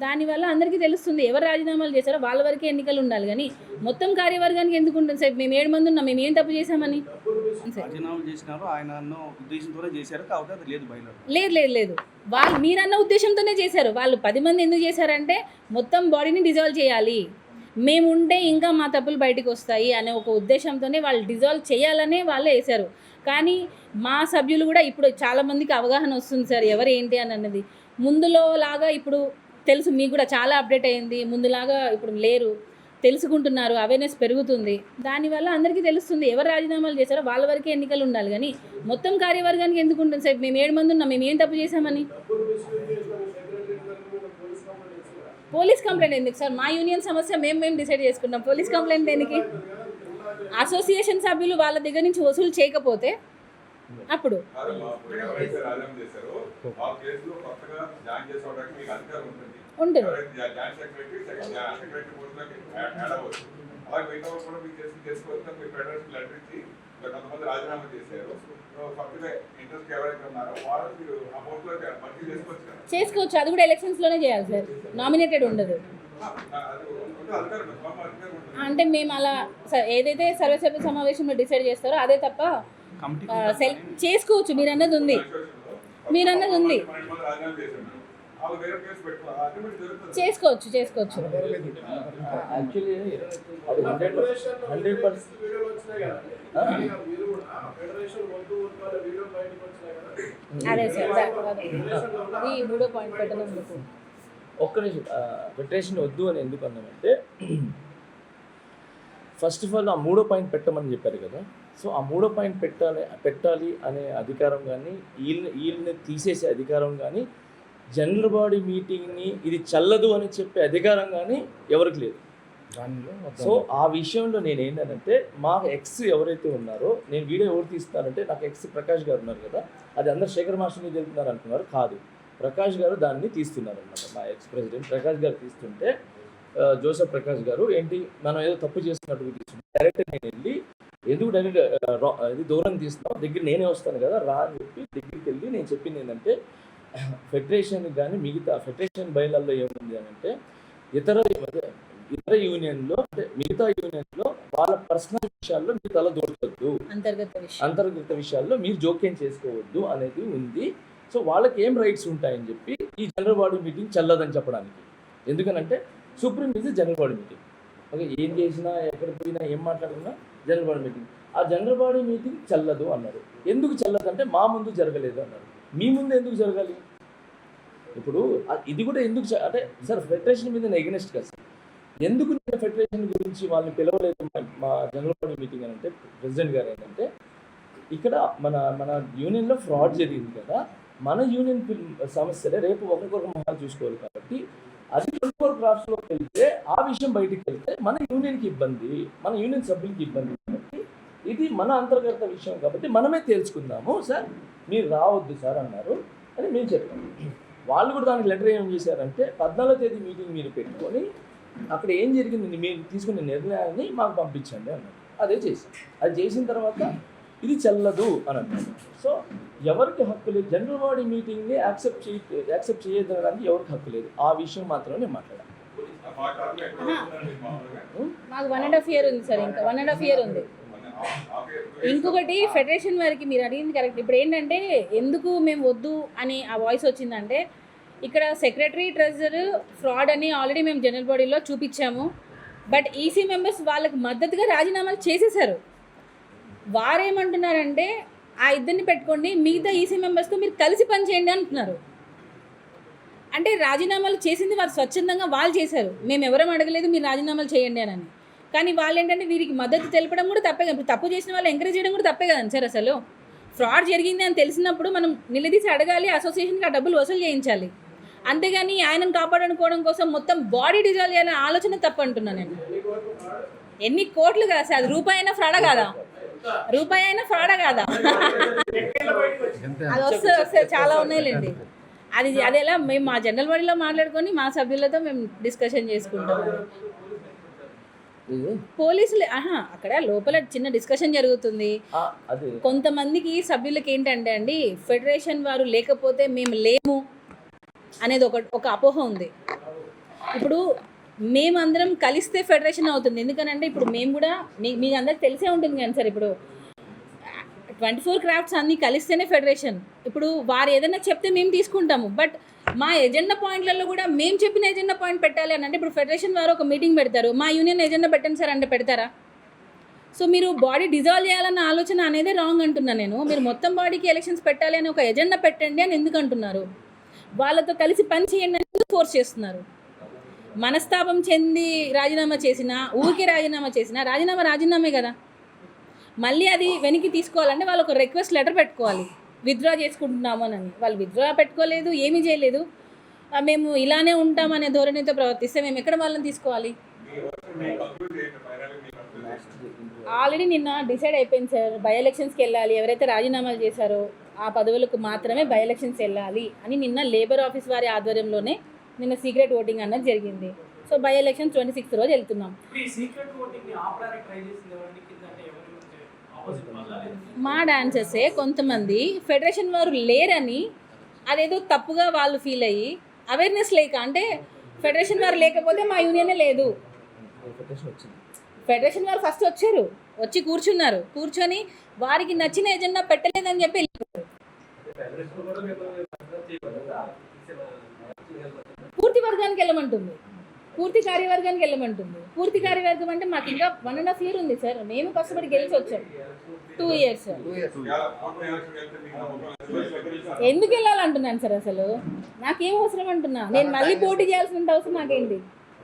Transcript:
దానివల్ల అందరికీ తెలుస్తుంది ఎవరు రాజీనామాలు చేశారో వాళ్ళ వరకే ఎన్నికలు ఉండాలి కానీ మొత్తం కార్యవర్గానికి ఎందుకు ఉంటుంది సార్? మేము 7 మంది ఉన్నాం, మేము ఏం తప్పు చేశామని? లేదు వాళ్ళు మీరన్న ఉద్దేశంతోనే చేశారు. వాళ్ళు 10 మంది ఎందుకు చేశారంటే మొత్తం బాడీని డిజాల్వ్ చేయాలి, మేము ఉంటే ఇంకా మా తప్పులు బయటకు వస్తాయి అనే ఒక ఉద్దేశంతోనే వాళ్ళు డిజాల్వ్ చేయాలనే వాళ్ళే వేశారు. కానీ మా సభ్యులు కూడా ఇప్పుడు చాలామందికి అవగాహన వస్తుంది సార్ ఎవరు ఏంటి అని అన్నది. ముందులో లాగా ఇప్పుడు తెలుసు, మీకు కూడా చాలా అప్డేట్ అయింది. ముందులాగా ఇప్పుడు లేరు, తెలుసుకుంటున్నారు, అవేర్నెస్ పెరుగుతుంది. దానివల్ల అందరికీ తెలుస్తుంది ఎవరు రాజీనామాలు చేశారో వాళ్ళ వరకే ఎన్నికలు ఉండాలి కానీ మొత్తం కార్యవర్గానికి ఎందుకు ఉంటుంది సార్? మేము 7 మంది ఉన్నాం, మేము ఏం తప్పు చేశామని? పోలీస్ కంప్లైంట్ ఎందుకు సార్? మా యూనియన్ సమస్య మేము డిసైడ్ చేసుకున్నాం. పోలీస్ కంప్లైంట్ దేనికి? అసోసియేషన్ సభ్యులు వాళ్ళ దగ్గర నుంచి వసూలు చేయకపోతే అప్పుడు ఉంటుంది. చేసుకోవచ్చు, అది కూడా ఎలక్షన్స్లోనే చేయాలి సార్, నామినేటెడ్ ఉండదు. అంటే మేము అలా ఏదైతే సర్వసభ్య సమావేశంలో డిసైడ్ చేస్తారో అదే తప్ప చేసుకోవచ్చు. మీరు అన్నది ఉంది చేసుకోవచ్చు. అదే సార్, అది 3వ పాయింట్ పెట్టనందుకు ఒక్క నిమిషం. ఫెడరేషన్ వద్దు అని ఎందుకు అన్నామంటే, ఫస్ట్ ఆఫ్ ఆల్ ఆ 3వ పాయింట్ పెట్టమని చెప్పారు కదా. సో ఆ 3వ పాయింట్ పెట్టాలి అనే అధికారం కానీ వీళ్ళని తీసేసే అధికారం కానీ, జనరల్ బాడీ మీటింగ్ని ఇది చల్లదు అని చెప్పే అధికారం కానీ ఎవరికి లేదు. సో ఆ విషయంలో నేను ఏంటంటే, మా ఎక్స్ ఎవరైతే ఉన్నారో, నేను వీడియో ఎవరు తీస్తానంటే నాకు ఎక్స్ ప్రకాష్ గారు ఉన్నారు కదా, అది అందరు శేఖర్ మాస్టర్ మీద వెళ్తున్నారు అనుకున్నారు. కాదు, ప్రకాష్ గారు దాన్ని తీస్తున్నారు అన్నమాట. మా ఎక్స్ ప్రెసిడెంట్ ప్రకాష్ గారు తీస్తుంటే, జోసెఫ్ ప్రకాష్ గారు ఏంటి మనం ఏదో తప్పు చేస్తున్నట్టు తీస్తుంటే, డైరెక్ట్ నేను వెళ్ళి ఎందుకు డైరెక్ట్ ఇది దూరం తీస్తున్నాం, దగ్గర నేనే వస్తాను కదా రా అని చెప్పి దగ్గరికి వెళ్ళి నేను చెప్పింది ఏంటంటే, ఫెడరేషన్కి కానీ మిగతా ఫెడరేషన్ బయలల్లో ఏముంది అని అంటే, ఇతర యూనియన్లో అంటే మిగతా యూనియన్లో వాళ్ళ పర్సనల్ విషయాల్లో మీరు తల దూడవద్దు, అంతర్గత విషయాల్లో మీరు జోక్యం చేసుకోవద్దు అనేది ఉంది. సో వాళ్ళకి ఏం రైట్స్ ఉంటాయని చెప్పి ఈ జనరల్ బాడీ మీటింగ్ చల్లదని చెప్పడానికి. ఎందుకనంటే supreme is general body meeting. Okay, ఏం చేసినా ఎక్కడ పోయినా ఏం మాట్లాడుకున్నా జనరల్ బాడీ మీటింగ్. ఆ జనరల్ బాడీ మీటింగ్ చల్లదు అన్నారు. ఎందుకు చల్లదు అంటే మా ముందు జరగలేదు అన్నారు. మీ ముందు ఎందుకు జరగాలి? ఇప్పుడు ఇది కూడా ఎందుకు అంటే సార్ ఫెడరేషన్ మీద ఎగనెస్ట్ కదా సార్, ఎందుకు నేను ఫెడరేషన్ గురించి వాళ్ళని పిలవలేదు మా జనరల్ బాడీ మీటింగ్ అని అంటే, ప్రెసిడెంట్ గారు ఏంటంటే, ఇక్కడ మన యూనియన్లో ఫ్రాడ్ జరిగింది కదా, మన యూనియన్ సమస్యలే రేపు ఒకరికొకరు మొహాలు చూసుకోవాలి కాబట్టి అది 24 క్రాఫ్ట్స్లోకి వెళ్తే ఆ విషయం బయటికి వెళ్తే మన యూనియన్కి ఇబ్బంది, మన యూనియన్ సభ్యులకి ఇబ్బంది కాబట్టి ఇది మన అంతర్గత విషయం కాబట్టి మనమే తేల్చుకుందాము సార్, మీరు రావద్దు సార్ అన్నారు అని మేము చెప్పాము. వాళ్ళు కూడా దానికి లెటర్ ఏం చేశారంటే, 14వ తేదీ మీటింగ్ మీరు పెట్టుకొని అక్కడ ఏం జరిగింది మీరు తీసుకునే నిర్ణయాన్ని మాకు పంపించండి అన్నారు. అదే చేశాం. అది చేసిన తర్వాత ఇది చెల్లదు అని అన్నారు. సో ఎవరికి హక్కు లేదు, జనరల్ బాడీ మీటింగ్ని యాక్సెప్ట్ చేయడానికి ఎవరికి హక్కు లేదు. ఆ విషయం మాత్రమే నేను మాట్లాడాను. మాకు 1.5 year ఉంది సార్, ఇంకా 1.5 year ఉంది. ఇంకొకటి ఫెడరేషన్ వారికి మీరు అడిగింది కరెక్ట్. ఇప్పుడు ఏంటంటే ఎందుకు మేము వద్దు అని ఆ వాయిస్ వచ్చిందంటే, ఇక్కడ సెక్రటరీ ట్రెజరర్ ఫ్రాడ్ అని ఆల్రెడీ మేము జనరల్ బాడీలో చూపించాము. బట్ ఈసీ మెంబర్స్ వాళ్ళకి మద్దతుగా రాజీనామాలు చేసేసారు. వారేమంటున్నారంటే ఆ ఇద్దరిని పెట్టుకోండి, మిగతా ఈసీ మెంబర్స్తో మీరు కలిసి పనిచేయండి అంటున్నారు. అంటే రాజీనామాలు చేసింది వారు స్వచ్ఛందంగా వాళ్ళు చేశారు, మేము ఎవరం అడగలేదు మీరు రాజీనామాలు చేయండి అని. కానీ వాళ్ళు ఏంటంటే వీరికి మద్దతు తెలపడం కూడా తప్పే కదా. తప్పు చేసిన వాళ్ళు ఎంకరేజ్ చేయడం కూడా తప్పే కదండి సార్. అసలు ఫ్రాడ్ జరిగింది అని తెలిసినప్పుడు మనం నిలదీసి అడగాలి, అసోసియేషన్కి ఆ డబ్బులు వసూలు చేయించాలి. అంతేగాని ఆయనను కాపాడుకోవడం కోసం మొత్తం బాడీ డిజాల్వ్ చేయాలనే ఆలోచన తప్పు అంటున్నాను నేను. ఎన్ని కోట్లు కాదు సార్, అది రూపాయి అయినా ఫ్రాడా కాదా? అది వస్తే చాలా ఉన్నాయిలేండి. అది ఎలా మేము మా జనరల్ బాడీలో మాట్లాడుకొని మా సభ్యులతో మేము డిస్కషన్ చేసుకుంటాం. పోలీసులు అక్కడ లోపల చిన్న డిస్కషన్ జరుగుతుంది. కొంతమందికి సభ్యులకి ఏంటంటే అండి, ఫెడరేషన్ వారు లేకపోతే మేము లేము అనేది ఒక అపోహ ఉంది. ఇప్పుడు మేమందరం కలిస్తే ఫెడరేషన్ అవుతుంది. ఎందుకనంటే ఇప్పుడు మేము కూడా మీకు అందరికి తెలిసే ఉంటుంది కానీ సార్, ఇప్పుడు 24 క్రాఫ్ట్స్ అన్నీ కలిస్తేనే ఫెడరేషన్. ఇప్పుడు వారు ఏదైనా చెప్తే మేము తీసుకుంటాము, బట్ మా ఎజెండా పాయింట్లలో కూడా మేము చెప్పిన ఎజెండా పాయింట్ పెట్టాలి అని అంటే ఇప్పుడు ఫెడరేషన్ వారు ఒక మీటింగ్ పెడతారు, మా యూనియన్ ఎజెండా పెట్టండి సార్ అంటే పెడతారా? సో మీరు బాడీ డిజాల్వ్ చేయాలన్న ఆలోచన అనేది రాంగ్ అంటున్నాను నేను. మీరు మొత్తం బాడీకి ఎలక్షన్స్ పెట్టాలి అని ఒక ఎజెండా పెట్టండి అని ఎందుకు అంటున్నారు? వాళ్ళతో కలిసి పని చేయండి అని ఫోర్స్ చేస్తున్నారు. మనస్తాపం చెంది రాజీనామా చేసినా, ఊరికే రాజీనామా చేసినా రాజీనామే కదా. మళ్ళీ అది వెనక్కి తీసుకోవాలంటే వాళ్ళు ఒక రిక్వెస్ట్ లెటర్ పెట్టుకోవాలి, విత్డ్రా చేసుకుంటున్నాము అని. వాళ్ళు విత్డ్రా పెట్టుకోలేదు, ఏమీ చేయలేదు. మేము ఇలానే ఉంటామనే ధోరణితో ప్రవర్తిస్తే మేము ఎక్కడ వాళ్ళని తీసుకోవాలి? ఆల్రెడీ నిన్న డిసైడ్ అయిపోయింది సార్, బై ఎలక్షన్స్కి వెళ్ళాలి. ఎవరైతే రాజీనామాలు చేశారో ఆ పదవులకు మాత్రమే బై ఎలక్షన్స్ వెళ్ళాలి అని నిన్న లేబర్ ఆఫీస్ వారి ఆధ్వర్యంలోనే నిన్న సీక్రెట్ ఓటింగ్ అన్నది జరిగింది. సో బై ఎలక్షన్స్ 26th రోజు వెళ్తున్నాం. మా డాన్సర్సే కొంతమంది ఫెడరేషన్ వారు లేరని అదేదో తప్పుగా వాళ్ళు ఫీల్ అయ్యి అవేర్నెస్ లేక, అంటే ఫెడరేషన్ వారు లేకపోతే మా యూనియనే లేదు. ఫెడరేషన్ వారు ఫస్ట్ వచ్చారు, వచ్చి కూర్చున్నారు, కూర్చొని వారికి నచ్చిన ఎజెండా పెట్టలేదని చెప్పి వెళ్ళిపోయారు. పూర్తి వర్గానికి వెళ్ళమంటుంది, పూర్తి కార్యవర్గానికి వెళ్ళమంటుంది. పూర్తి కార్యవర్గం అంటే మాకు ఇంకా 1.5 year ఉంది సార్. మేము కష్టపడి గెలిచి వచ్చాం 2 years. ఎందుకు వెళ్ళాలంటున్నాను సార్? అసలు నాకేం అవసరం అంటున్నా? నేను మళ్ళీ పోటీ చేయాల్సిన అవసరం నాకేంటి?